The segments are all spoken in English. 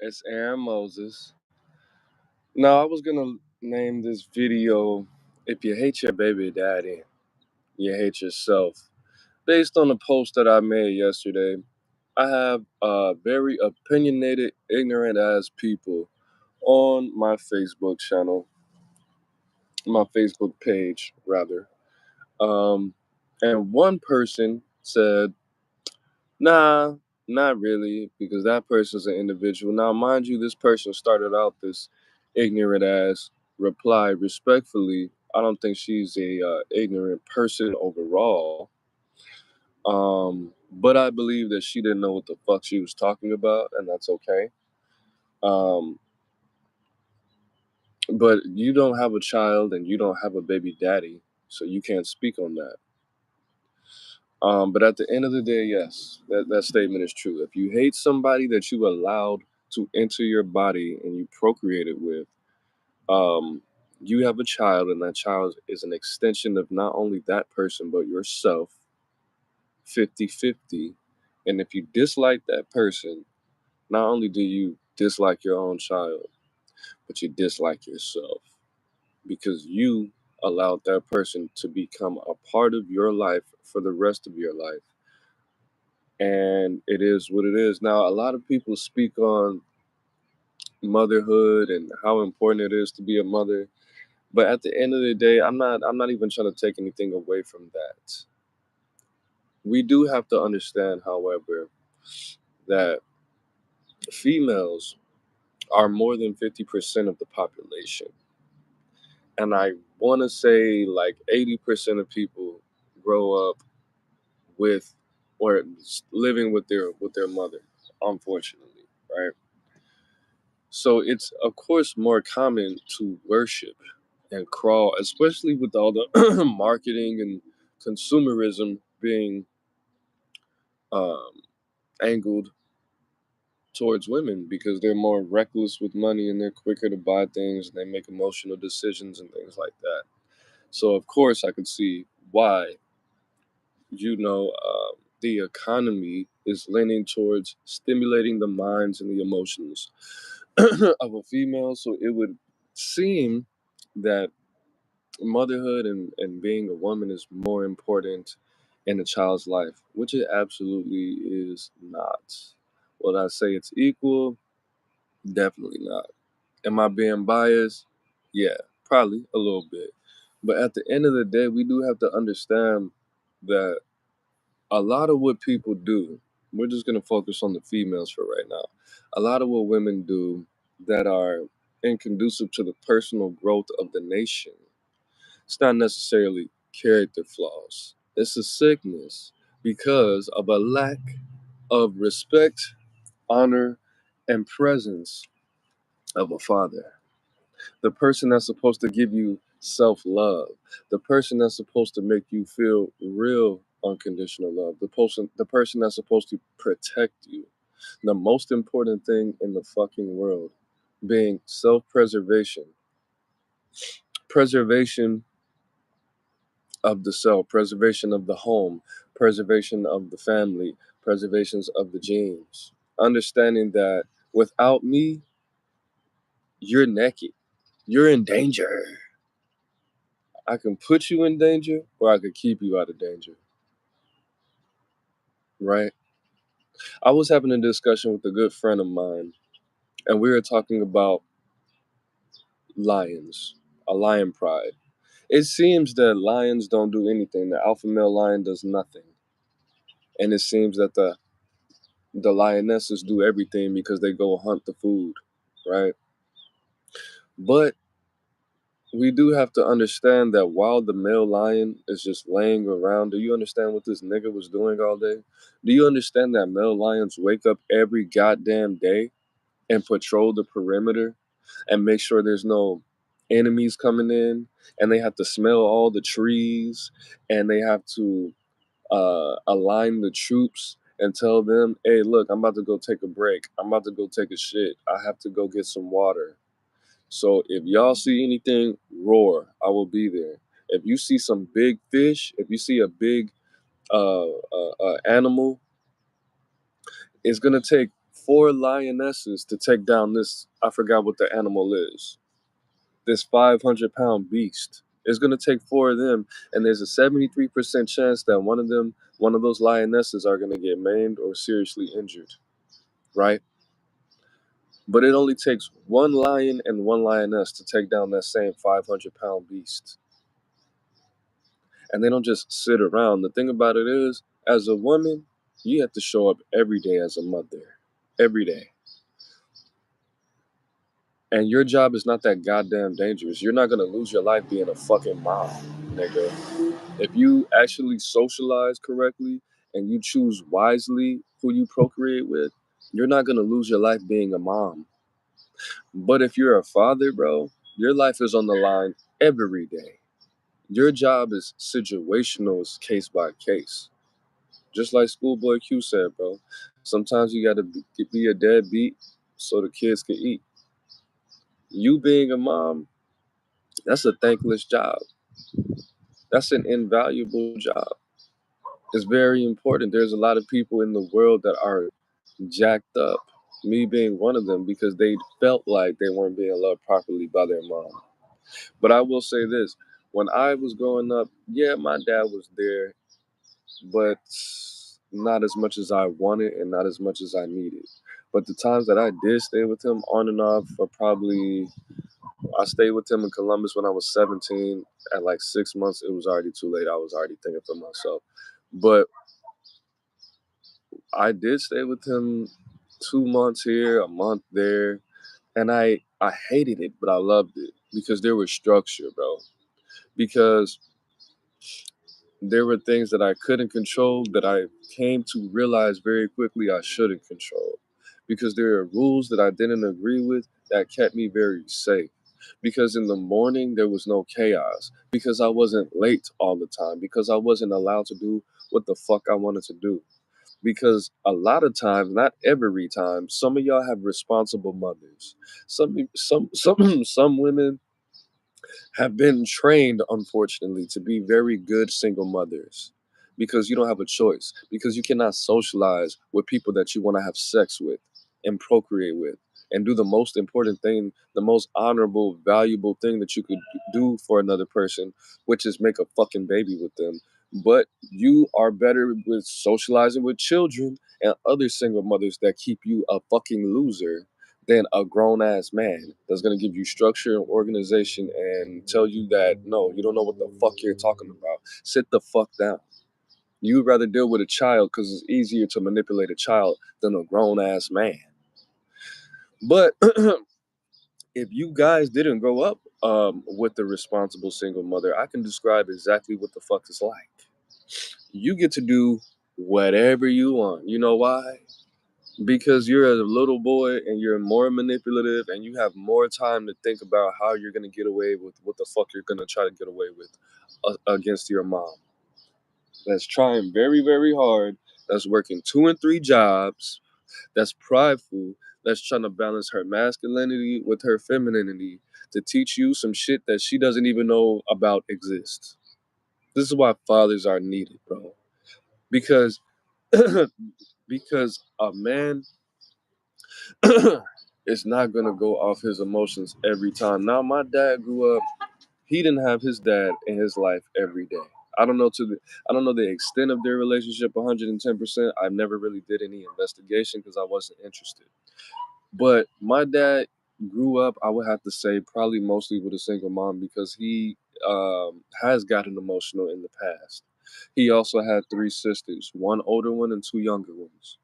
It's Aaron Moses. Now, I was gonna name this video "If You Hate Your Baby Daddy, You Hate Yourself," based on a post that I made yesterday. I have very opinionated, ignorant ass people on my Facebook channel, my Facebook page, rather. Um, and one person said, nah, not really, because that person's an individual. Now, mind you, this person started out this ignorant ass reply respectfully. I don't think she's a ignorant person overall. But I believe that she didn't know what the fuck she was talking about, and that's okay. Um, but you don't have a child and you don't have a baby daddy, so you can't speak on that. But at the end of the day, yes, that statement is true. If you hate somebody that you allowed to enter your body and you procreated with, um, you have a child, and that child is an extension of not only that person, but yourself, 50-50. And if you dislike that person, not only do you dislike your own child, but you dislike yourself because you allowed that person to become a part of your life for the rest of your life. And it is what it is. Now, a lot of people speak on motherhood and how important it is to be a mother, but at the end of the day, I'm not even trying to take anything away from that. We do have to understand, however, that females are more than 50% of the population. And I want to say like 80% of people grow up with or living with their mother, unfortunately, right? So it's of course more common to worship and crawl, especially with all the marketing and consumerism being um, angled towards women because they're more reckless with money and they're quicker to buy things and they make emotional decisions and things like that. So of course I could see why the economy is leaning towards stimulating the minds and the emotions of a female. So it would seem that motherhood and being a woman is more important in a child's life, which it absolutely is not. Will I say it's equal? Definitely not. Am I being biased? Yeah, probably a little bit. But at the end of the day, we do have to understand that a lot of what people do, we're just going to focus on the females for right now. A lot of what women do that are inconducive to the personal growth of the nation, it's not necessarily character flaws. It's a sickness because of a lack of respect, honor, and presence of a father. The person that's supposed to give you self love, the person that's supposed to make you feel real unconditional love, the person that's supposed to protect you. The most important thing in the fucking world being self preservation, preservation of the self, preservation of the home, preservation of the family, preservations of the genes. Understanding that without me, you're naked. You're in danger. I can put you in danger or I could keep you out of danger, right? I was having a discussion with a good friend of mine, and we were talking about lions, a lion pride. It seems that lions don't do anything. The alpha male lion does nothing. And it seems that the lionesses do everything because they go hunt the food, right? But we do have to understand that while the male lion is just laying around, do you understand what this nigga was doing all day? Do you understand that male lions wake up every goddamn day and patrol the perimeter and make sure there's no enemies coming in, and they have to smell all the trees, and they have to align the troops and tell them, hey, look, I'm about to go take a break. I'm about to go take a shit. I have to go get some water. So if y'all see anything, roar. I will be there. If you see some big fish, if you see a big animal, it's gonna take 4 lionesses to take down this, I forgot what the animal is, this 500-pound beast. It's going to take 4 of them, and there's a 73% chance that one of those lionesses are going to get maimed or seriously injured, right? But it only takes 1 lion and 1 lioness to take down that same 500-pound beast. And they don't just sit around. The thing about it is, as a woman, you have to show up every day as a mother. Every day. And your job is not that goddamn dangerous. You're not gonna lose your life being a fucking mom, nigga. If you actually socialize correctly and you choose wisely who you procreate with, you're not gonna lose your life being a mom. But if you're a father, bro, your life is on the line every day. Your job is situational, it's case by case. Just like Schoolboy Q said, bro. Sometimes you gotta be a deadbeat so the kids can eat. You being a mom, that's a thankless job. That's an invaluable job. It's very important. There's a lot of people in the world that are jacked up, me being one of them, because they felt like they weren't being loved properly by their mom. But I will say this, when I was growing up, yeah, my dad was there, but not as much as I wanted and not as much as I needed. But the times that I did stay with him on and off for probably, I stayed with him in Columbus when I was 17. At like 6 months, it was already too late. I was already thinking for myself. But I did stay with him 2 months here, a month there. And I hated it, but I loved it because there was structure, bro. Because there were things that I couldn't control that I came to realize very quickly I shouldn't control. Because there are rules that I didn't agree with that kept me very safe. Because in the morning, there was no chaos. Because I wasn't late all the time. Because I wasn't allowed to do what the fuck I wanted to do. Because a lot of times, not every time, some of y'all have responsible mothers. Some women have been trained, unfortunately, to be very good single mothers because you don't have a choice, because you cannot socialize with people that you want to have sex with and procreate with and do the most important thing, the most honorable, valuable thing that you could do for another person, which is make a fucking baby with them. But you are better with socializing with children and other single mothers that keep you a fucking loser than a grown ass man that's gonna give you structure and organization and tell you that no, you don't know what the fuck you're talking about. Sit the fuck down. You'd rather deal with a child because it's easier to manipulate a child than a grown ass man. But if you guys didn't grow up with a responsible single mother, I can describe exactly what the fuck it's like. You get to do whatever you want. You know why? Because you're a little boy and you're more manipulative and you have more time to think about how you're going to get away with what the fuck you're going to try to get away with against your mom. That's trying very, very hard. That's working 2 and 3 jobs. That's prideful. That's trying to balance her masculinity with her femininity to teach you some shit that she doesn't even know about exists. This is why fathers are needed, bro. Because because a man is not gonna go off his emotions every time. Now, my dad grew up. He didn't have his dad in his life every day. I don't know the extent of their relationship 110%. I never really did any investigation because I wasn't interested. But my dad grew up, I would have to say, probably mostly with a single mom because he has gotten emotional in the past. He also had 3 sisters, one older one and 2 younger ones.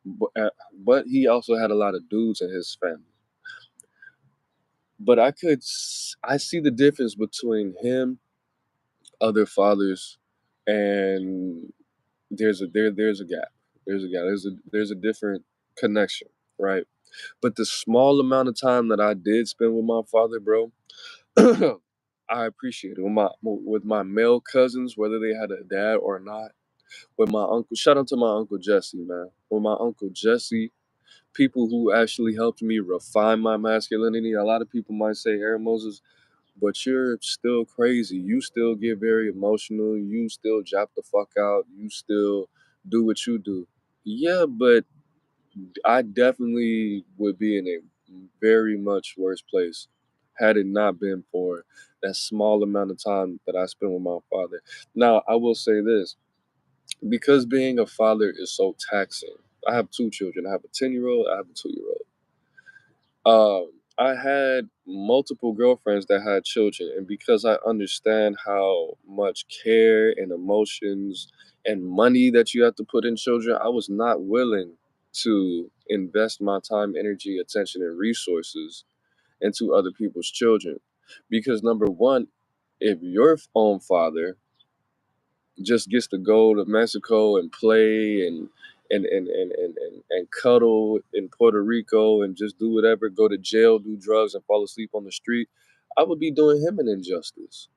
But he also had a lot of dudes in his family. But I see the difference between him, other fathers, and there's a gap. There's a different connection, right? But the small amount of time that I did spend with my father, bro, I appreciate it. With my male cousins, whether they had a dad or not, with my uncle, shout out to my uncle Jesse, man. With my uncle Jesse, people who actually helped me refine my masculinity. A lot of people might say, Aaron Moses, but you're still crazy. You still get very emotional. You still drop the fuck out. You still do what you do. Yeah, but I definitely would be in a very much worse place had it not been for that small amount of time that I spent with my father. Now, I will say this, because being a father is so taxing. I have two children. I have a 10-year-old, I have a 2-year-old. I had multiple girlfriends that had children, and because I understand how much care and emotions and money that you have to put in children, I was not willing to invest my time, energy, attention, and resources into other people's children. Because number one, if your own father just gets to go to Mexico and play and cuddle in Puerto Rico and just do whatever, go to jail, do drugs, and fall asleep on the street, I would be doing him an injustice.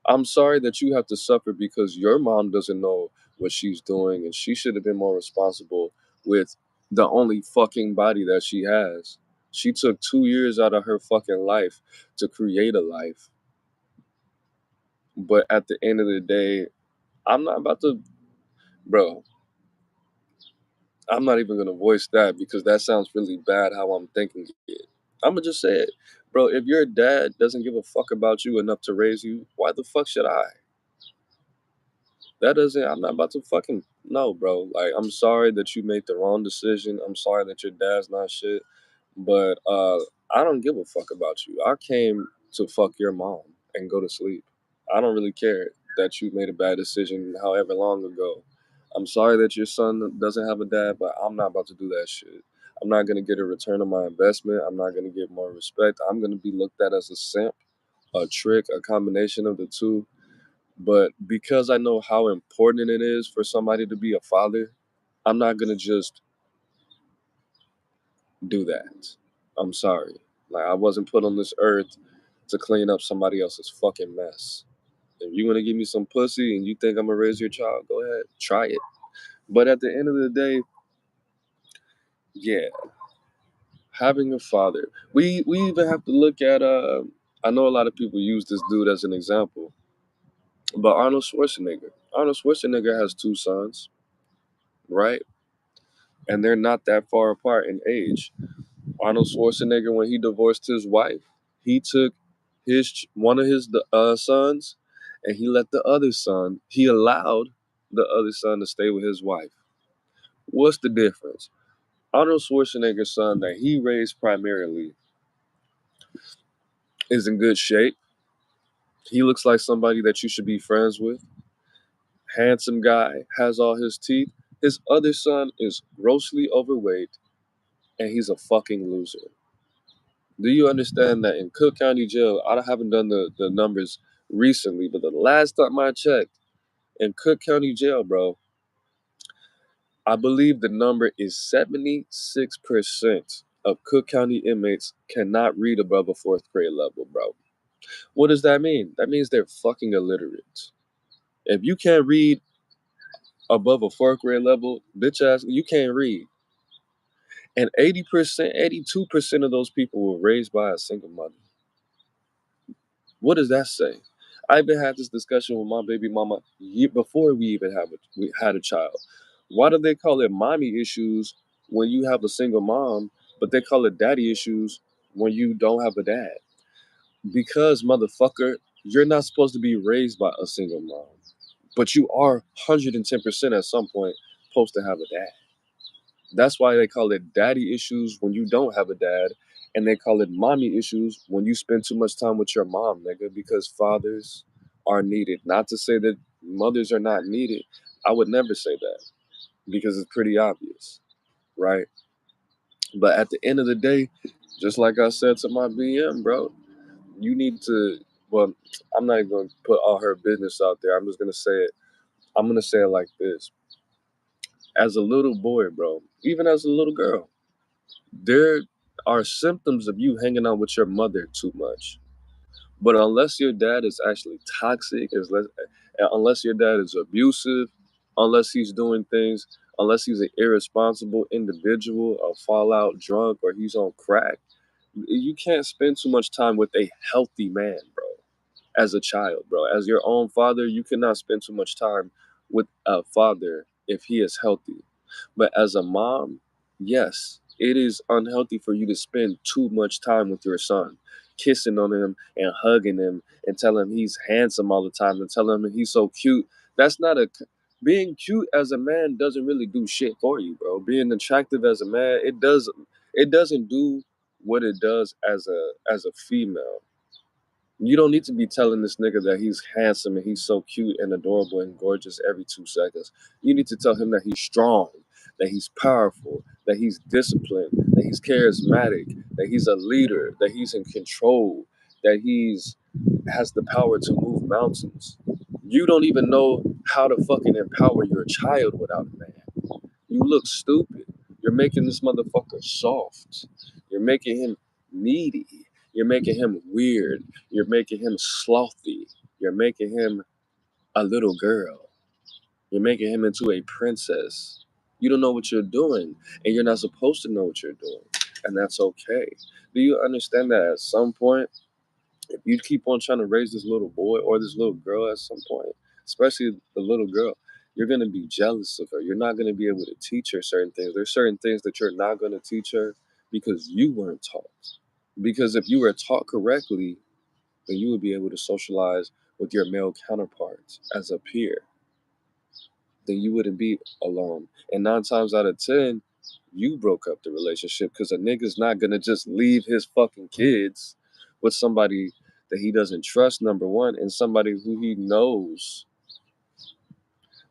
I'm sorry that you have to suffer because your mom doesn't know what she's doing and she should have been more responsible with the only fucking body that she has. She took 2 years out of her fucking life to create a life. But at the end of the day, I'm not about to, bro, I'm not even gonna voice that because that sounds really bad how I'm thinking it. I'm gonna just say it. Bro, if your dad doesn't give a fuck about you enough to raise you, why the fuck should I? That doesn't, I'm not about to fucking, no, bro. Like, I'm sorry that you made the wrong decision. I'm sorry that your dad's not shit. But I don't give a fuck about you. I came to fuck your mom and go to sleep. I don't really care that you made a bad decision however long ago. I'm sorry that your son doesn't have a dad, but I'm not about to do that shit. I'm not gonna get a return on my investment. I'm not gonna get more respect. I'm gonna be looked at as a simp, a trick, a combination of the two. But because I know how important it is for somebody to be a father, I'm not gonna just do that. I'm sorry. Like, I wasn't put on this earth to clean up somebody else's fucking mess. If you want to give me some pussy and you think I'm gonna raise your child, go ahead, try it. But at the end of the day, yeah, having a father. We even have to look at. I know a lot of people use this dude as an example, but Arnold Schwarzenegger. Arnold Schwarzenegger has two sons, right? And they're not that far apart in age. Arnold Schwarzenegger, when he divorced his wife, he took one of his sons, and he let the other son. He allowed the other son to stay with his wife. What's the difference? Arnold Schwarzenegger's son that he raised primarily is in good shape. He looks like somebody that you should be friends with. Handsome guy, has all his teeth. His other son is grossly overweight, and he's a fucking loser. Do you understand that in Cook County Jail, I haven't done the numbers recently, but the last time I checked, in Cook County Jail, bro, I believe the number is 76% of Cook County inmates cannot read above a fourth grade level, bro. What does that mean? That means they're fucking illiterate. If you can't read above a fourth grade level, bitch ass, you can't read. And 80%, 82% of those people were raised by a single mother. What does that say? I even had this discussion with my baby mama before we had a child. Why do they call it mommy issues when you have a single mom, but they call it daddy issues when you don't have a dad? Because motherfucker, you're not supposed to be raised by a single mom, but you are 110% at some point supposed to have a dad. That's why they call it daddy issues when you don't have a dad, and they call it mommy issues when you spend too much time with your mom, nigga, because fathers are needed. Not to say that mothers are not needed. I would never say that because it's pretty obvious, right? But at the end of the day, just like I said to my BM, bro, you need to, well, I'm not even going to put all her business out there. I'm just going to say it. I'm going to say it like this. As a little boy, bro, even as a little girl, there are symptoms of you hanging out with your mother too much. But unless your dad is actually toxic, unless your dad is abusive, unless he's doing things, unless he's an irresponsible individual, a fallout drunk, or he's on crack, you can't spend too much time with a healthy man, bro. As a child, bro, as your own father, you cannot spend too much time with a father if he is healthy. But as a mom, Yes, it is unhealthy for you to spend too much time with your son, kissing on him and hugging him and telling him he's handsome all the time and telling him he's so cute. That's not a being cute as a man doesn't really do shit for you, bro. Being attractive as a man, it doesn't do what it does as a female. You don't need to be telling this nigga that he's handsome and he's so cute and adorable and gorgeous every 2 seconds. You need to tell him that he's strong, that he's powerful, that he's disciplined, that he's charismatic, that he's a leader, that he's in control, that he's has the power to move mountains. You don't even know how to fucking empower your child without a man. You look stupid. You're making this motherfucker soft. You're making him needy. You're making him weird. You're making him slothy. You're making him a little girl. You're making him into a princess. You don't know what you're doing, and you're not supposed to know what you're doing, and that's okay. Do you understand that at some point, if you keep on trying to raise this little boy or this little girl at some point, especially the little girl, you're going to be jealous of her. You're not going to be able to teach her certain things. There's certain things that you're not going to teach her because you weren't taught. Because if you were taught correctly, then you would be able to socialize with your male counterparts as a peer. Then you wouldn't be alone. And 9 times out of 10, you broke up the relationship because a nigga's not gonna just leave his fucking kids with somebody that he doesn't trust, number one, and somebody who he knows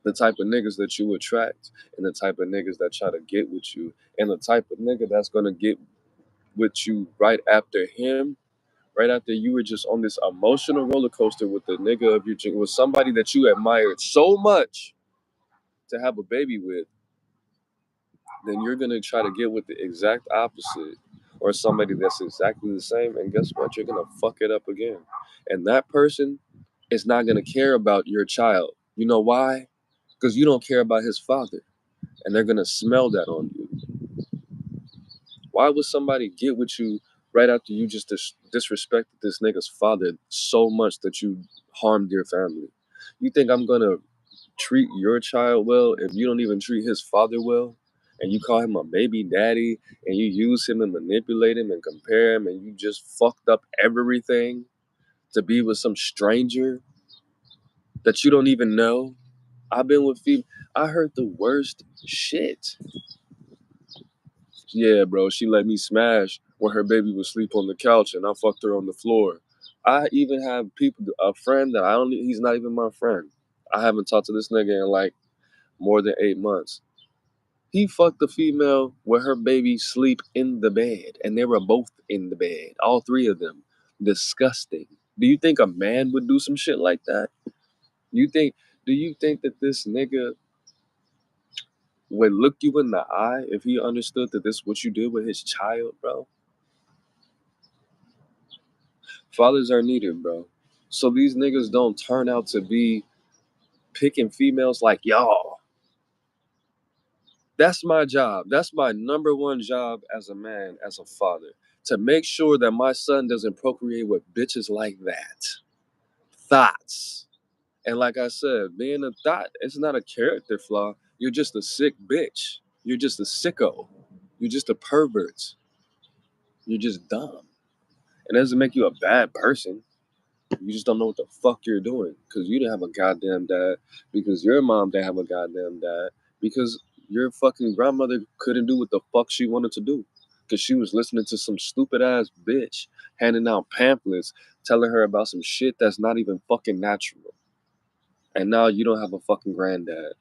the type of niggas that you attract and the type of niggas that try to get with you and the type of nigga that's gonna get with you right after him, right after you were just on this emotional roller coaster with the nigga of your with somebody that you admired so much to have a baby with, then you're gonna try to get with the exact opposite or somebody that's exactly the same, and guess what? You're gonna fuck it up again. And that person is not gonna care about your child. You know why? Because you don't care about his father, and they're gonna smell that on you. Why would somebody get with you right after you just disrespected this nigga's father so much that you harmed your family? You think I'm gonna treat your child well if you don't even treat his father well? And you call him a baby daddy and you use him and manipulate him and compare him and you just fucked up everything to be with some stranger that you don't even know? I've been with female. I heard the worst shit. Yeah, bro, she let me smash when her baby was asleep on the couch and I fucked her on the floor. I even have people, a friend that I don't, he's not even my friend. I haven't talked to this nigga in like more than 8 months. He fucked the female where her baby sleep in the bed, and they were both in the bed, all three of them. Disgusting. Do you think a man would do some shit like that? You think? Do you think that this nigga would look you in the eye if he understood that this what you did with his child, bro? Fathers are needed, bro. So these niggas don't turn out to be picking females like y'all. That's my job. That's my number one job as a man, as a father, to make sure that my son doesn't procreate with bitches like that. Thoughts. And like I said, being a thought, it's not a character flaw. You're just a sick bitch. You're just a sicko. You're just a pervert. You're just dumb. It doesn't make you a bad person. You just don't know what the fuck you're doing because you didn't have a goddamn dad, because your mom didn't have a goddamn dad, because your fucking grandmother couldn't do what the fuck she wanted to do because she was listening to some stupid ass bitch handing out pamphlets telling her about some shit that's not even fucking natural. And now you don't have a fucking granddad.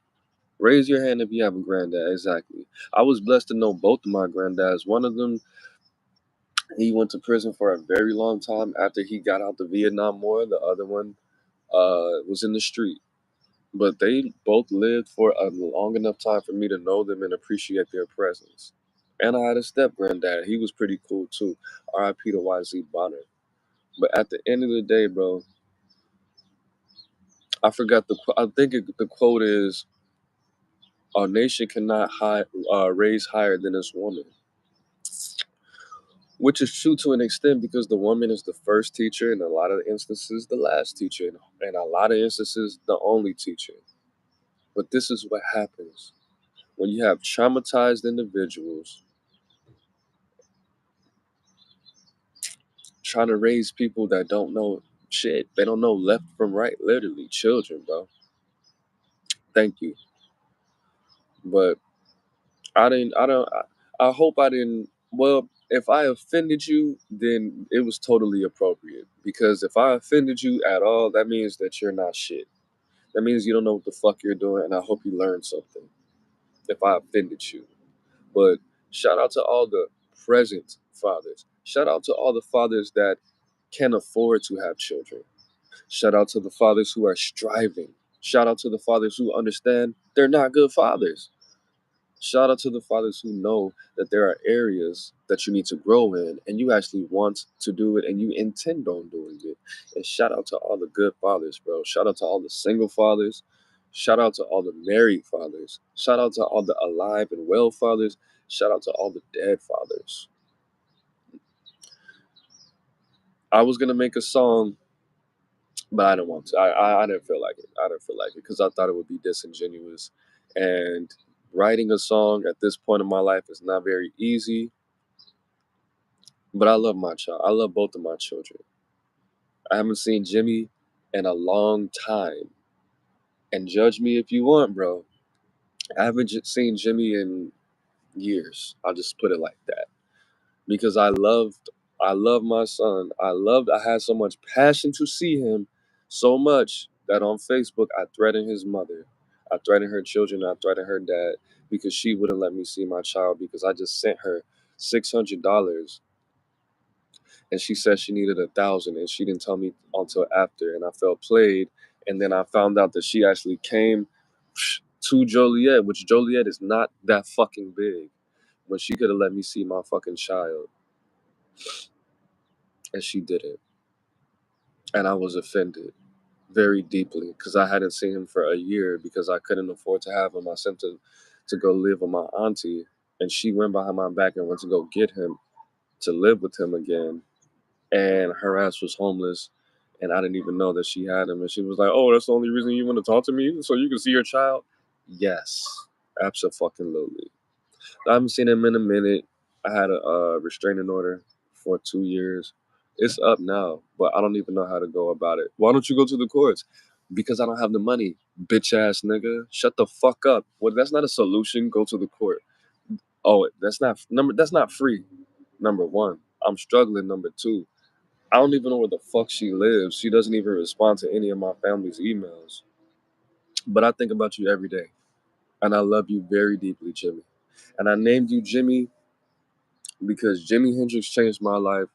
Raise your hand if you have a granddad. Exactly. I was blessed to know both of my granddads. One of them, he went to prison for a very long time after he got out the Vietnam War. The other one was in the street. But they both lived for a long enough time for me to know them and appreciate their presence. And I had a step granddad. He was pretty cool too. R.I.P. to YZ Bonner. But at the end of the day, bro, I forgot I think the quote is, "Our nation cannot raise higher than its woman," which is true to an extent because the woman is the first teacher, in a lot of instances, the last teacher, and a lot of instances, the only teacher. But this is what happens when you have traumatized individuals trying to raise people that don't know shit. They don't know left from right. Literally, children, bro. Thank you. But I didn't. I don't. I hope I didn't. Well, if I offended you, then it was totally appropriate. Because if I offended you at all, that means that you're not shit. That means you don't know what the fuck you're doing, and I hope you learned something. If I offended you, but shout out to all the present fathers. Shout out to all the fathers that can afford to have children. Shout out to the fathers who are striving. Shout out to the fathers who understand they're not good fathers. Shout out to the fathers who know that there are areas that you need to grow in and you actually want to do it and you intend on doing it. And shout out to all the good fathers, bro. Shout out to all the single fathers. Shout out to all the married fathers. Shout out to all the alive and well fathers. Shout out to all the dead fathers. I was going to make a song, but I didn't want to. I didn't feel like it. I didn't feel like it because I thought it would be disingenuous. And writing a song at this point in my life is not very easy. But I love my child. I love both of my children. I haven't seen Jimmy in a long time. And judge me if you want, bro. I haven't seen Jimmy in years. I'll just put it like that. Because I love my son. I had so much passion to see him so much that on Facebook I threatened his mother. I threatened her children, I threatened her dad because she wouldn't let me see my child because I just sent her $600 and she said she needed 1,000 and she didn't tell me until after and I felt played and then I found out that she actually came to Joliet, which Joliet is not that fucking big, when she could have let me see my fucking child and she didn't. And I was offended very deeply because I hadn't seen him for a year because I couldn't afford to have him. I sent him to go live with my auntie and she went behind my back and went to go get him to live with him again, and her ass was homeless and I didn't even know that she had him and she was like, oh, that's the only reason you want to talk to me so you can see your child. Yes, absolutely. I haven't seen him in a minute. I had a restraining order for 2 years. It's up now, but I don't even know how to go about it. Why don't you go to the courts? Because I don't have the money, bitch ass nigga. Shut the fuck up. Well, that's not a solution. Go to the court. Oh, that's not free. Number one, I'm struggling. Number two, I don't even know where the fuck she lives. She doesn't even respond to any of my family's emails. But I think about you every day. And I love you very deeply, Jimmy. And I named you Jimmy because Jimi Hendrix changed my life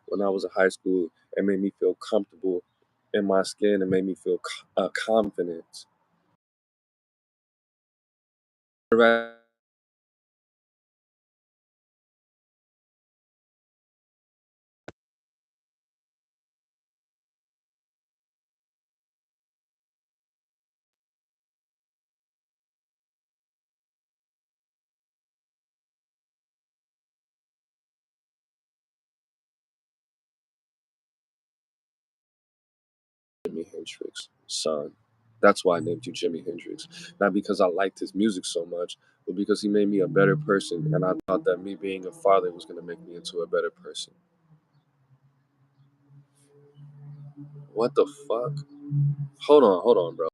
when I was in high school and made me feel comfortable in my skin and made me feel confident. Jimi Hendrix, son. That's why I named you Jimi Hendrix. Not because I liked his music so much, but because he made me a better person. And I thought that me being a father was going to make me into a better person. What the fuck? Hold on, bro.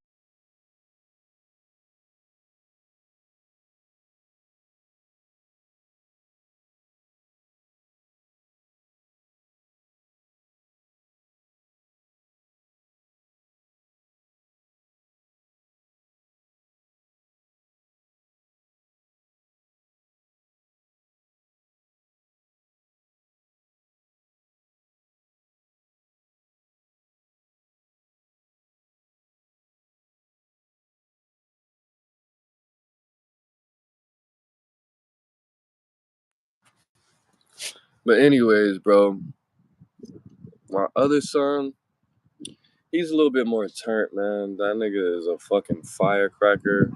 But anyways, bro, my other son, he's a little bit more turnt, man. That nigga is a fucking firecracker.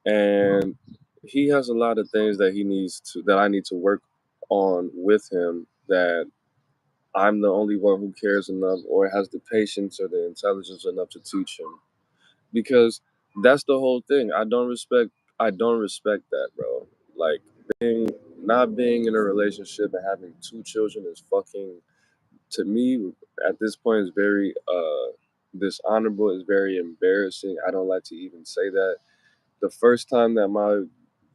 And he has a lot of things that I need to work on with him that I'm the only one who cares enough or has the patience or the intelligence enough to teach him. Because that's the whole thing. I don't respect I don't respect that, bro. Like not being in a relationship and having two children is fucking, to me at this point, is very dishonorable, is very embarrassing. I don't like to even say that. The first time that my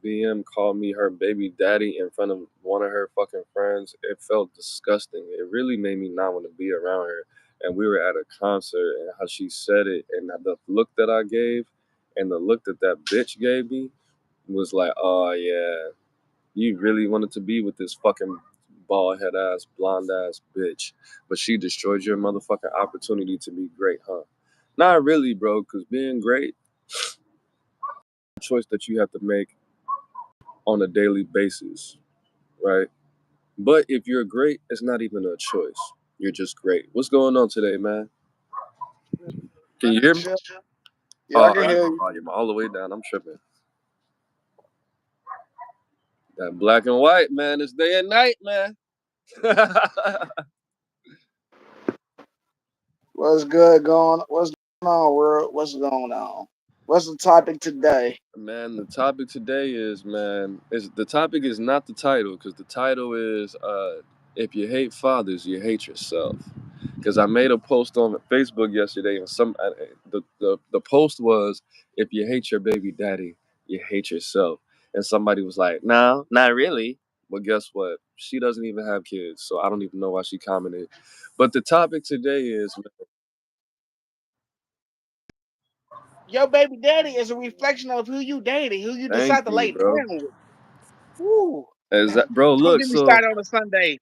BM called me her baby daddy in front of one of her fucking friends, it felt disgusting. It really made me not want to be around her. And we were at a concert, and how she said it, and the look that I gave, and the look that that bitch gave me was like, oh yeah, you really wanted to be with this fucking bald head ass, blonde ass bitch, but she destroyed your motherfucking opportunity to be great, huh? Not really, bro, because being great, a choice that you have to make on a daily basis, right? But if you're great, it's not even a choice. You're just great. What's going on today, man? Can you hear me? Sure. Yeah, I Oh, can I got hear my you. volume all the way down. I'm tripping. That black and white, man. It's day and night, man. What's good going? What's going on, world? What's going on? What's the topic today? Man, the topic today is, man, is the topic is not the title, because the title is if you hate fathers, you hate yourself. Because I made a post on Facebook yesterday, and the post was, if you hate your baby daddy, you hate yourself. And somebody was like, no, not really. Well, guess what? She doesn't even have kids, so I don't even know why she commented. But the topic today is, Your baby daddy is a reflection of who you dating, who you thank decide to you, lay bro. down with. Woo. Is that, bro? Don't Look, get me so started on a Sunday.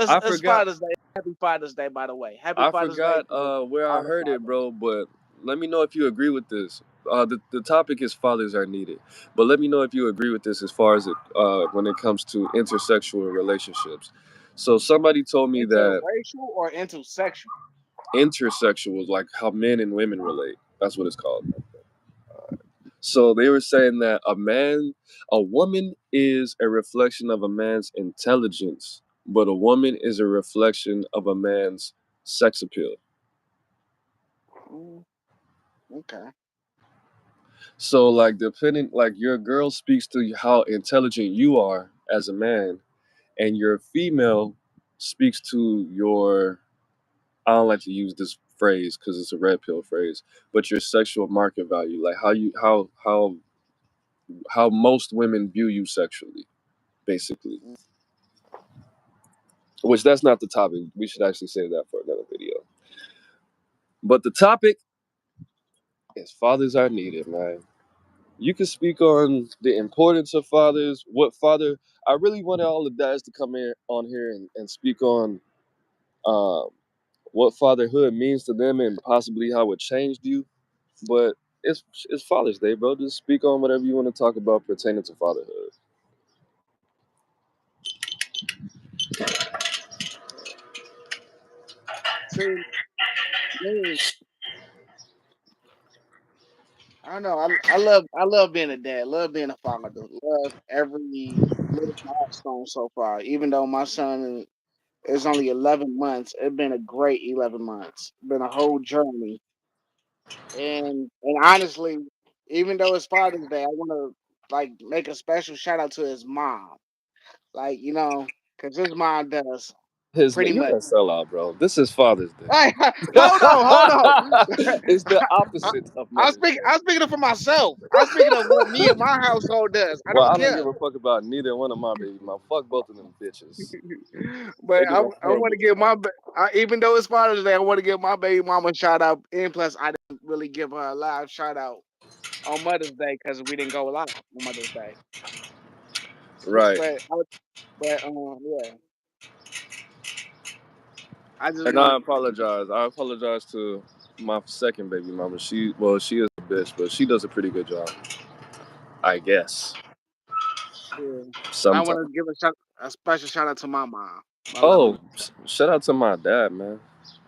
I It's forgot. Father's Day. Happy Father's Day, by the way. Happy I Father's Day forgot to where I all the heard it, fathers. bro. But let me know if you agree with this. The topic is fathers are needed, but let me know if you agree with this as far as it when it comes to intersexual relationships. So somebody told me that Interracial or intersexual? intersexual is like how men and women relate. That's what it's called. So they were saying that a woman is a reflection of a man's intelligence, but a woman is a reflection of a man's sex appeal. Mm, okay. So like depending, like your girl speaks to how intelligent you are as a man, and your female speaks to your, I don't like to use this phrase because it's a red pill phrase, but your sexual market value, like how most women view you sexually, basically. Which that's not the topic. We should actually save that for another video. But the topic is fathers are needed, man. You can speak on the importance of fathers, what father. I really wanted all the dads to come in on here and speak on um, what fatherhood means to them and possibly how it changed you. But it's Father's Day, bro. Just speak on whatever you want to talk about pertaining to fatherhood. See, me, I don't know. I love being a dad. Love being a father. Love every little milestone so far. Even though my son is only 11 months, it's been a great 11 months. Been a whole journey. And honestly, even though it's Father's Day, I want to like make a special shout out to his mom. Like because his mom does pretty You're much. a sellout, bro. This is Father's Day. Hey, hold on. It's the opposite of Mother's Day. I'm speaking of for myself. I'm speaking of what me and my household does. I Well, don't I don't care. give a fuck about neither one of my baby mom. Fuck both of them bitches. But They do a I want horrible to give job. even though it's Father's Day, I want to give my baby mama a shout out. And plus, I didn't really give her a live shout out on Mother's Day because we didn't go live on Mother's Day. Right. But yeah, I just And want I to. apologize. I apologize to my second baby mama. She is a bitch, but she does a pretty good job, I guess. Yeah, I want Sometimes. to give a special shout out to my mom, my lovely. Oh, shout out to my dad, man.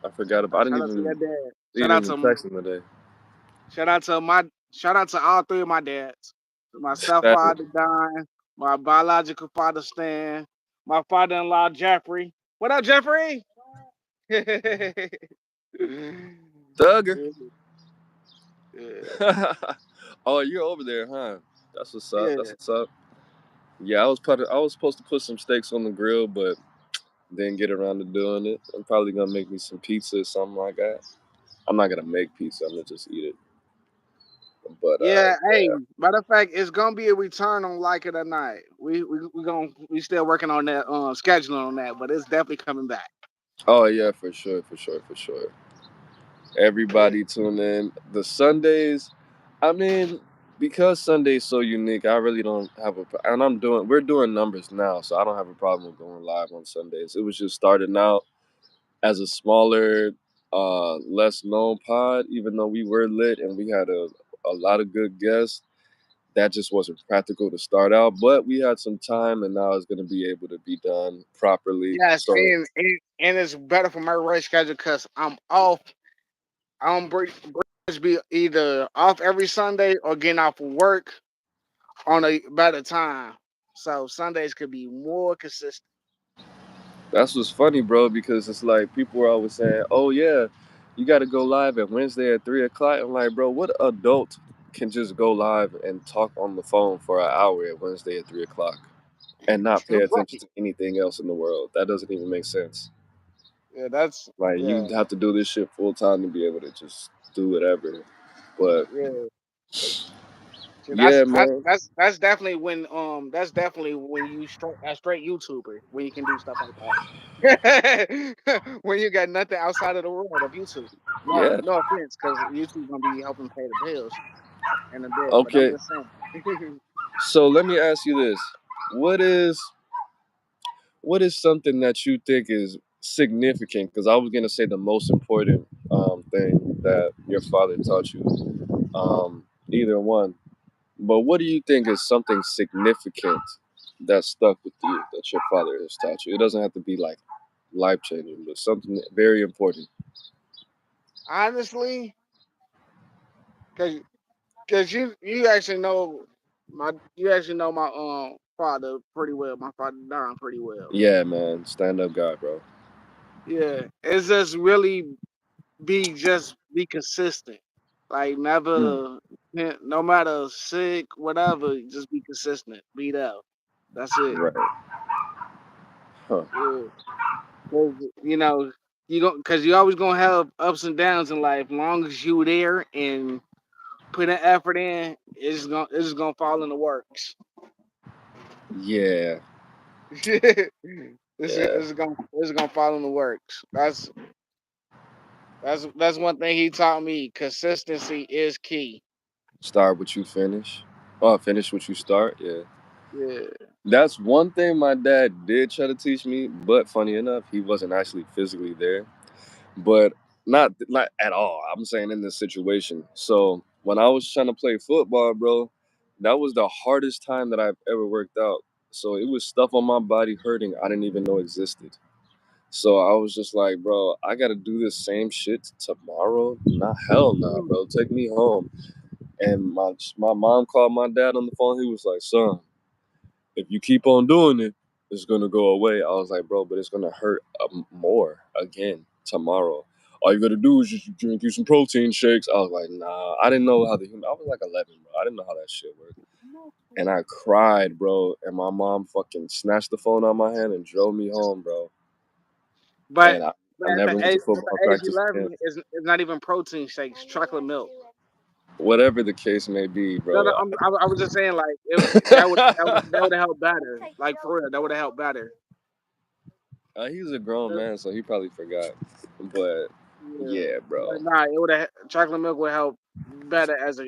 I forgot about. I didn't Shout out to your dad. Shout out even to text him today. shout out to my shout out to all three of my dads. My That, stepfather Don, my biological father Stan, my father-in-law Jeffrey. What up, Jeffrey? Yeah, Thugger. yeah. Oh, you're over there, huh? That's what's up. That's Yeah, what's up. Yeah, I was supposed to put some steaks on the grill, but didn't get around to doing it. I'm probably gonna make me some pizza or something like that. I'm not gonna make pizza. I'm gonna just eat it. But yeah. Hey, yeah. matter of fact, it's gonna be a return on Like It or Not. We still working on that scheduling on that, but it's definitely coming back. Oh yeah, for sure, for sure, for sure. Yeah, Everybody tune in. The Sundays, I mean, because Sunday's so unique, I really don't have and we're doing numbers now, so I don't have a problem with going live on Sundays. It was just starting out as a smaller, less known pod, even though we were lit and we had a lot of good guests. That just wasn't practical to start out, but we had some time, and now it's going to be able to be done properly. yes, So and it's better for my race schedule because I'm off. I'm be either off every Sunday or getting off of work on a better time. So Sundays could be more consistent. that's what's funny, bro, because it's like people were always saying, "Oh yeah, you got to go live at Wednesday at 3 o'clock." I'm like, bro, what adult can just go live and talk on the phone for an hour at Wednesday at 3 o'clock and not pay attention Right. to anything else in the world? That doesn't even make sense. Yeah, that's Like yeah, you have to do this shit full time to be able to just do whatever. But yeah. See, yeah, man. that's definitely when you straight YouTuber when you can do stuff like that. When you got nothing outside of the world of YouTube. No, Yeah. no offense, because YouTube gonna be helping pay the bills in a bit, but I'm Okay. just saying. So let me ask you this: what is what is something that you think is significant? Because I was gonna say the most important thing that your father taught you. Either one. But what do you think is something significant that stuck with you that your father has taught you? It doesn't have to be like life changing, but something very important. Honestly, because you actually know my father pretty well. My father Don pretty well. Yeah, man. Stand up guy, bro. Yeah, it's just really be consistent. Like Mm, never, no matter sick, whatever, just be consistent. Be there. That's it. right. Huh. Yeah, 'cause, because you always gonna have ups and downs in life. Long as you there and put an effort in, it's just gonna fall in the works. Yeah. Yeah. It's gonna fall in the works. That's one thing he taught me. Consistency is key. Start what you finish. Oh, finish what you start. Yeah. Yeah. That's one thing my dad did try to teach me, but funny enough, he wasn't actually physically there. But not at all. I'm saying in this situation. So when I was trying to play football, bro, that was the hardest time that I've ever worked out. So it was stuff on my body hurting I didn't even know existed. So I was just like, bro, I gotta do this same shit tomorrow. Nah, hell nah, Mm. bro. Take me home. And my mom called my dad on the phone. He was like, son, if you keep on doing it, it's gonna go away. I was like, bro, but it's gonna hurt more again tomorrow. All you gotta do is just drink you some protein shakes. I was like, nah, I didn't know how the human. I was like 11, bro. I didn't know how that shit worked, and I cried, bro. And my mom fucking snatched the phone out of my hand and drove me home, bro. But And I but at never the went to football age practice 11, again. it's not even protein shakes, chocolate milk. Whatever the case may be, No, bro. no, I was just saying like that would have helped better. Like for real, that would have helped better. He's a grown man, so he probably forgot. But Yeah, yeah, but bro. nah, it would have chocolate milk would help better as a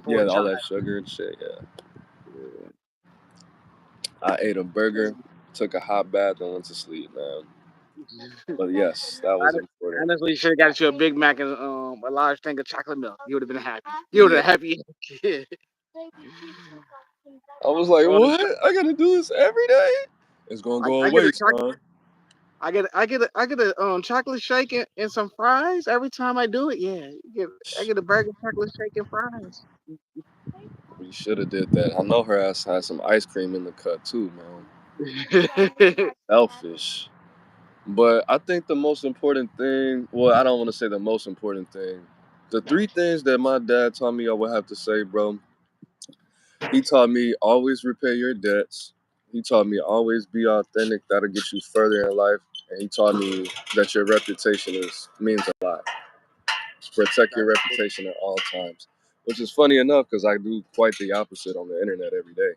for Yeah, a all child. that sugar and shit. Yeah. Yeah. I ate a burger, 'Cause took a hot bath, and went to sleep, man. But yes, that was hon- important. honestly, should have got you a Big Mac and a large thing of chocolate milk. You would have been happy. You would Yeah. have happy. Yeah. I was like, Or the what? I gotta do this every day? It's gonna go I get away, a son. chocolate shake and some fries every time I do it. Yeah, I get a burger, chocolate shake, and fries. We should have did that. I know her ass had some ice cream in the cut too, man. Selfish. But I think the most important thing, well, I don't want to say the most important thing. The three things that my dad taught me I would have to say, bro. He taught me always repay your debts. He taught me always be authentic. That'll get you further in life. And he taught me that your reputation means a lot. Protect your That's cool. reputation at all times. Which is funny enough because I do quite the opposite on the internet every day.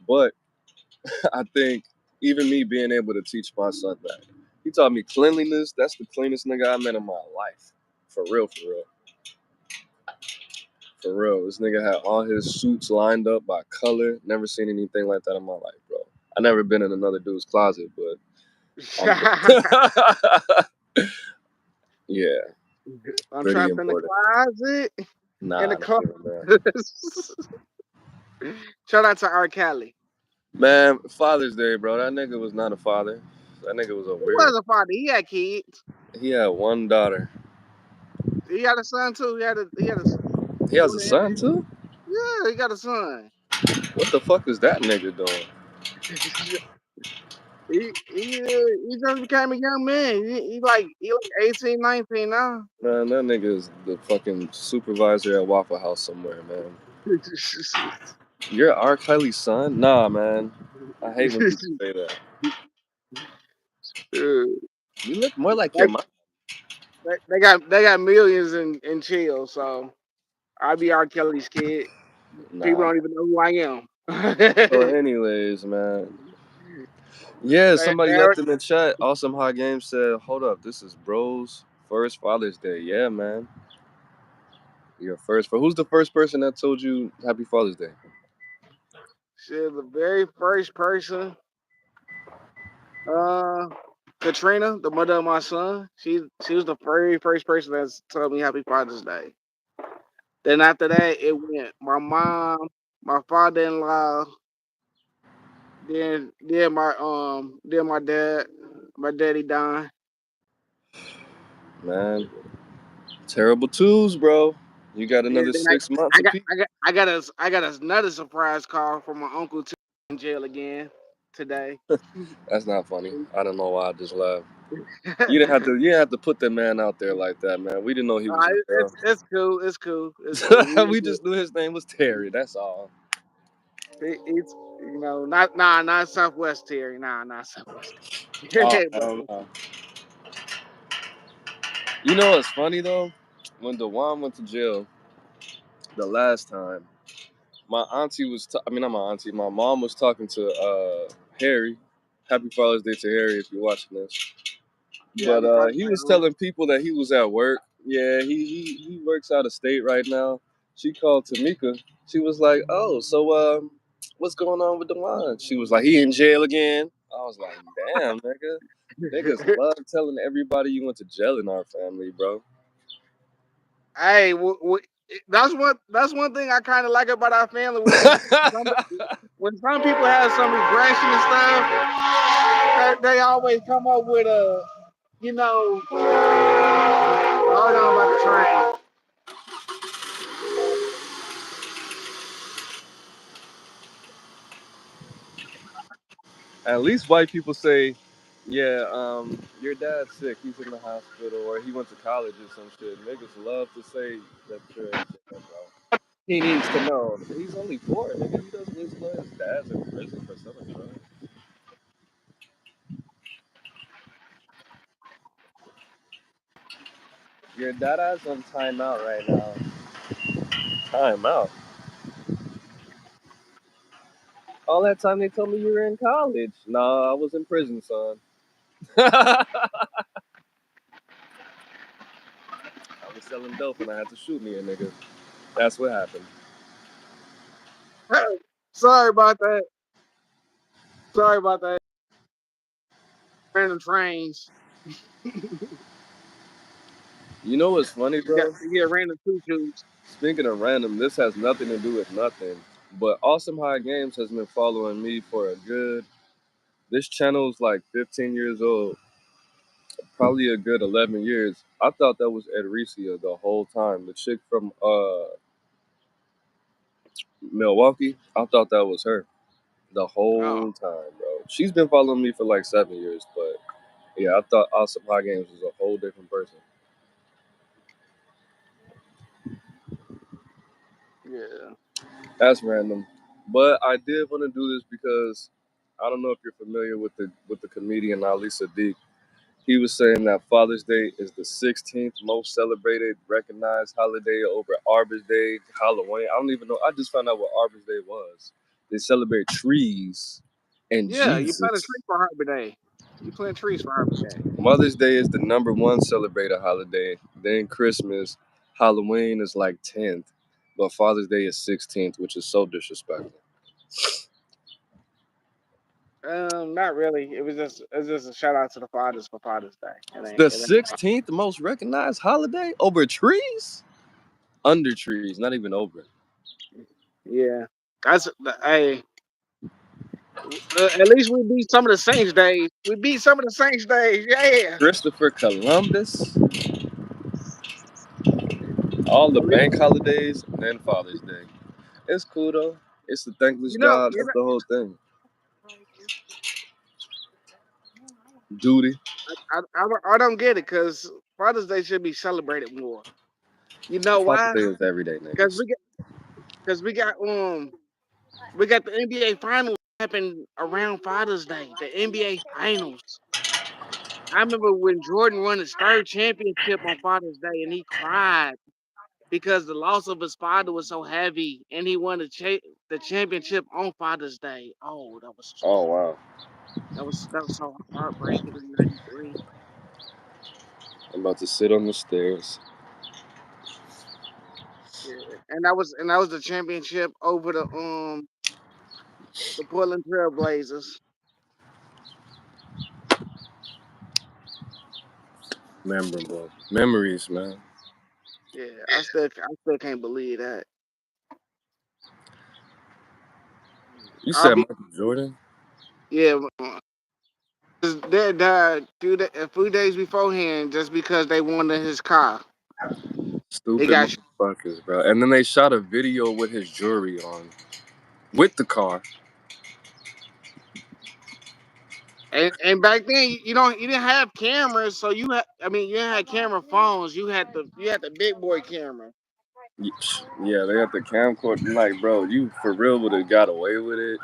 But I think even me being able to teach my son that. He taught me cleanliness. That's the cleanest nigga I met in my life. For real, for real. For real. This nigga had all his suits lined up by color. Never seen anything like that in my life, bro. I never been in another dude's closet, but I'm yeah, I'm pretty trapped in the important. closet. In the Nah, not closet. even that. Shout out to R. Kelly. Man, Father's Day, bro. That nigga was not a father. That nigga was a He weird. was a father. He had kids. He had one daughter. He had a son too. He had a He has a daughter and son too? yeah, he got a son. What the fuck is that nigga doing? He just became a young man. He like 18, 19 now. Man, that nigga is the fucking supervisor at Waffle House somewhere, man. You're R. Kelly's son? Nah, man. I hate when people say that. You look more like your they, mom. they got millions in chill, so I be R. Kelly's kid. People Nah. don't even know who I am. So, anyways, man. Yeah, somebody Aaron, left in the chat. Awesome Hot Game said, "Hold up, this is Bro's first Father's Day." Yeah, man. Your first. For who's the first person that told you Happy Father's Day? she's the very first person. Uh, Katrina, the mother of my son. She was the very first person that's told me Happy Father's Day. Then after that, it went my mom, my father-in-law, then my dad, my daddy died. Man, terrible twos, bro. You got Yeah, another then 6 months I got apiece. I got I got us I got another surprise call from my uncle too in jail again today. That's not funny. I don't know why I just laughed. You didn't have to. You didn't have to put the man out there like that, man. We didn't know he was in jail. it's cool. It's cool. It's cool. We just knew his name was Terry. That's all. It's not Southwest Terry. Nah, not Southwest. Oh, Terry. hell no. You know what's funny though? When Dewan went to jail the last time, my auntie was. I mean, not my auntie. My mom was talking to Harry. Happy Father's Day to Harry if you're watching this. Yeah, But happy Father's he Day, was Unc. telling people that he was at work. Yeah, he works out of state right now. She called Tamika. She was like, "Oh, so what's going on with Dewan?" She was like, "He in jail again." I was like, "Damn, nigga, niggas love telling everybody you went to jail in our family, bro." Hey, that's one thing I kind of like about our family. When some people have some regression and stuff, they always come up with a you know. Hold on about the train. At least white people say, "Yeah, your dad's sick. He's in the hospital, or he went to college or some shit." Niggas love to say that you're in jail, bro. He needs to know. He's only four, nigga. He doesn't need to know his dad's in prison for selling drugs. Your dada's on timeout right now. Timeout. All that time they told me you were in college. Nah, I was in prison, son. I was selling dope and I had to shoot me a nigga. That's what happened. Sorry about that. Sorry about that. Random trains. You know what's funny, bro? You get random choo choos. Speaking of random, this has nothing to do with nothing. But Awesome High Games has been following me for a good. This channel is like 15 years old, probably a good 11 years. I thought that was Edricia the whole time. The chick from Milwaukee, I thought that was her the Oh, whole time, bro. She's been following me for like 7 years, but yeah, I thought Awesome High Games was a whole different person. yeah. That's random. But I did want to do this because I don't know if you're familiar with the comedian Ali Sadiq. He was saying that Father's Day is the 16th most celebrated, recognized holiday over Arbor's Day, Halloween. I don't even know. I just found out what Arbor's Day was. They celebrate trees and Yeah, you plant a Jesus. tree for Harbor Day. You plant trees for Harbor Day. Mother's Day is the number one celebrated holiday. Then Christmas, Halloween is like 10th, but Father's Day is 16th, which is so disrespectful. Not really. It was just a shout out to the fathers for Father's Day. The It ain't 16th most recognized holiday over trees? Under trees, not even over. yeah. Hey. At least we beat some of the Saints days. We beat some of the Saints days. Yeah. Christopher Columbus, all the At least bank holidays, and then Father's Day. It's cool though. It's the thankless you know. job. You That's know. the whole thing. Duty. I don't get it because Father's Day should be celebrated more. You know Father's why? Day is everyday Because niggas. we got the NBA finals happen around Father's Day. The NBA finals. I remember when Jordan won his third championship on Father's Day and he cried because the loss of his father was so heavy and he won the championship on Father's Day. Oh, Oh wow. that was so heartbreaking in '93. I'm about to sit on the stairs. Yeah, and that was the championship over the Portland Trail Blazers. Memorable. Memories, man. Yeah, I still can't believe that. You I'll said be Michael Jordan? yeah. His dad died a few days beforehand just because they wanted his car. He Stupid got motherfuckers, bro. And then they shot a video with his jewelry on. With the car. and back then you didn't have cameras, so you didn't have camera phones. You had the big boy camera. Yeah, they got the camcorder. Like, bro, you for real would have got away with it.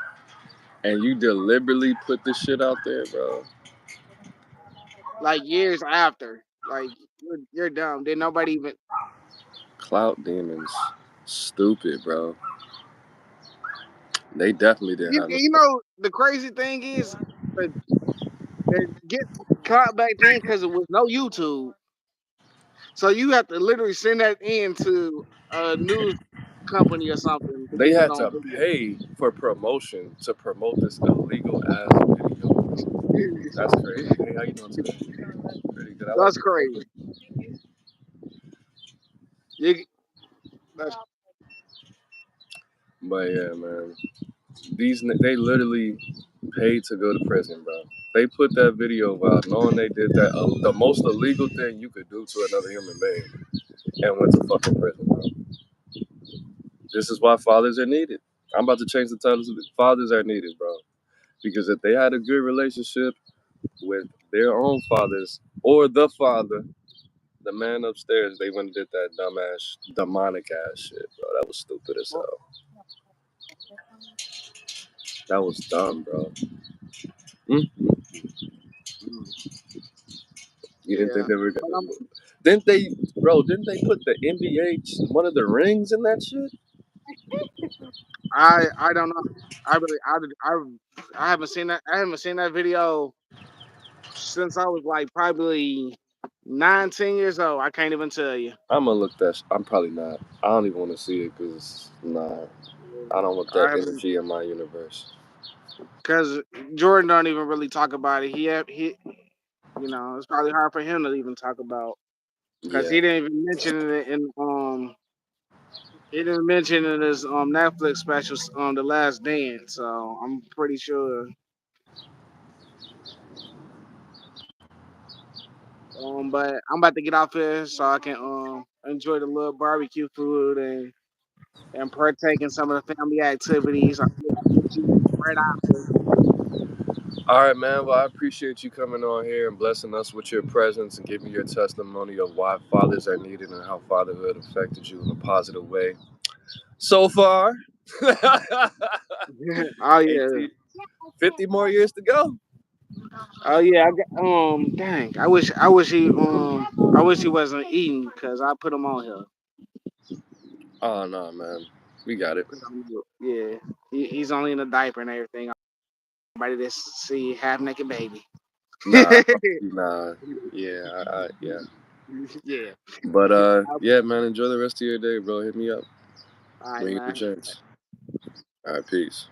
And you deliberately put this shit out there, bro. Like years after. Like you're dumb. Did nobody even Clout demons. Stupid, bro. They definitely didn't have no. the crazy thing is that they get caught back then because it was no YouTube. So you have to literally send that in to a news company or something to They get that had on to video. pay for promotion to promote this illegal ass video. That's crazy. Hey, how you doing today? Pretty good. I like That's your crazy. color. You, that's, But yeah, man. They literally paid to go to prison, bro. They put that video out knowing they did that the most illegal thing you could do to another human being and went to fucking prison, bro. This is why fathers are needed. I'm about to change the title to fathers are needed, bro. Because if they had a good relationship with their own fathers or the father, the man upstairs, they wouldn't did that dumbass, demonic ass shit, bro. That was stupid as well, hell. That was dumb, bro. Mm. mm, You didn't think yeah. they were But gonna? Didn't they, bro? Didn't they put the NBA one of the rings in that shit? I don't know. I really I haven't seen that. I haven't seen that video since I was like probably 9, 10 years old. I can't even tell you. I'm gonna look that. I'm probably not. I don't even want to see it because nah, I don't want I that haven't energy in my universe. because Jordan don't even really talk about it. It's probably hard for him to even talk about because Yeah. he didn't even mention it he didn't mention it in his Netflix special The Last Dance. So I'm pretty sure. But I'm about to get off here so I can enjoy the little barbecue food and partake in some of the family activities. I'll hit you right after. All right, man. Well, I appreciate you coming on here and blessing us with your presence and giving your testimony of why fathers are needed and how fatherhood affected you in a positive way so far. Oh yeah. 18, 50 more years to go. Oh yeah. I got, dang. I wish he wasn't eating because I put him on here. Oh no, man. We got it. Yeah. He's only in a diaper and everything. I'm ready to see half naked baby. Nah, nah. Yeah, yeah. Yeah. But yeah, man, enjoy the rest of your day, bro. Hit me up All right, when you get man. the chance. All right, peace.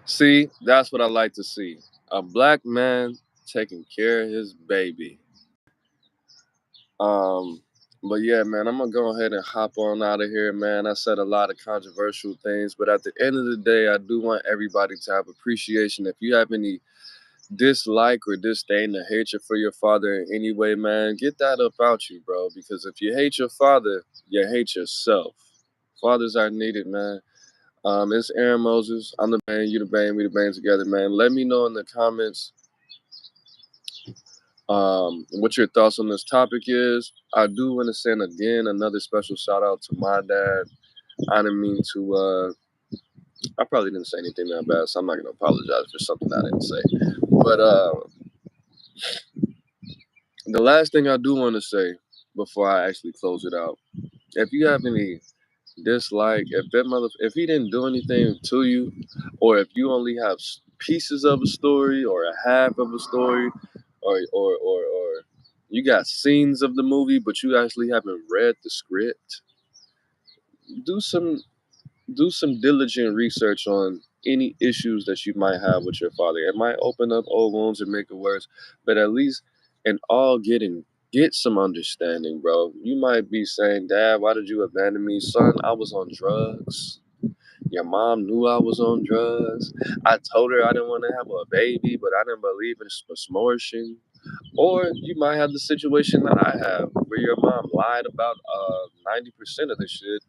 See, that's what I like to see. A black man taking care of his baby. Um, but yeah, man, I'm gonna go ahead and hop on out of here, man. I said a lot of controversial things, but at the end of the day, I do want everybody to have appreciation. If you have any dislike or disdain or hatred for your father in any way, man, get that up out you, bro. Because if you hate your father, you hate yourself. Fathers are needed, man. It's Aaron Moses. I'm the man, you the bane, we the bane together, man. Let me know in the comments what your thoughts on this topic is. I do want to send again another special shout out to my dad. I didn't mean to I probably didn't say anything that bad, so I'm not gonna apologize for something I didn't say. But the last thing I do want to say before I actually close it out, if you have any dislike, if he didn't do anything to you, or if you only have pieces of a story or a half of a story, or you got scenes of the movie but you actually haven't read the script, do some diligent research on any issues that you might have with your father. It might open up old wounds and make it worse, but at least in all get some understanding, bro. You might be saying, Dad, why did you abandon me? Son, I was on drugs. Your mom knew I was on drugs. I told her I didn't want to have a baby, but I didn't believe in smortion. Or you might have the situation that I have, where your mom lied about 90% of the shit,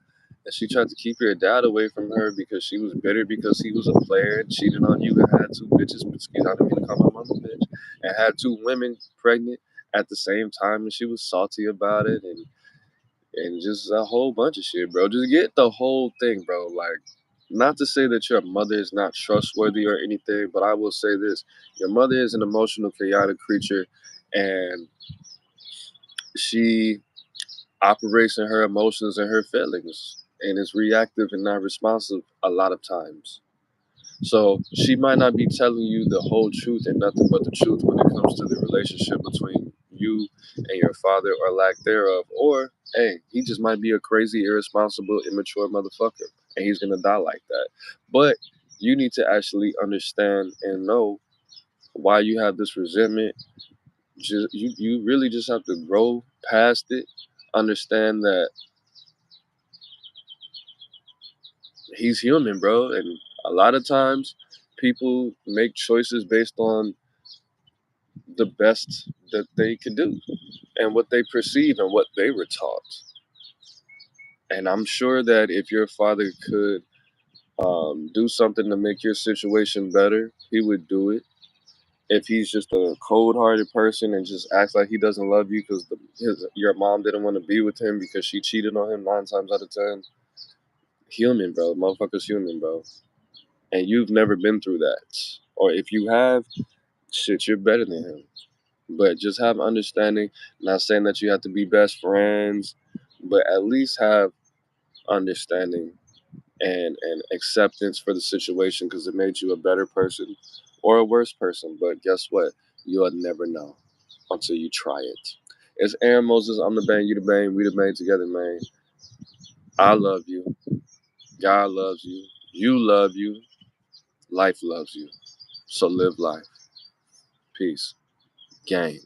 and she tried to keep your dad away from her because she was bitter because he was a player and cheated on you and had two bitches. Excuse, I didn't mean to call my mom a bitch. And had two women pregnant at the same time, and she was salty about it, and just a whole bunch of shit, bro. Just get the whole thing, bro. Like, not to say that your mother is not trustworthy or anything, but I will say this: your mother is an emotional, chaotic creature, and she operates in her emotions and her feelings, and is reactive and not responsive a lot of times. So she might not be telling you the whole truth and nothing but the truth when it comes to the relationship between you and your father or lack thereof. Or, hey, he just might be a crazy, irresponsible, immature motherfucker and he's going to die like that. But you need to actually understand and know why you have this resentment. You really just have to grow past it, understand that he's human, bro. And a lot of times people make choices based on the best that they could do and what they perceive and what they were taught. And I'm sure that if your father could do something to make your situation better, he would do it. If he's just a cold-hearted person and just acts like he doesn't love you because your mom didn't want to be with him because she cheated on him 9 times out of 10, human, bro. Motherfucker's human, bro. And you've never been through that. Or if you have, shit, you're better than him. But just have understanding. Not saying that you have to be best friends, but at least have understanding and acceptance for the situation because it made you a better person or a worse person. But guess what? You'll never know until you try it. It's Aaron Moses. I'm the bang, you the bang, we the bang together, man. I love you. God loves you. You love you. Life loves you. So live life. Peace. Gang.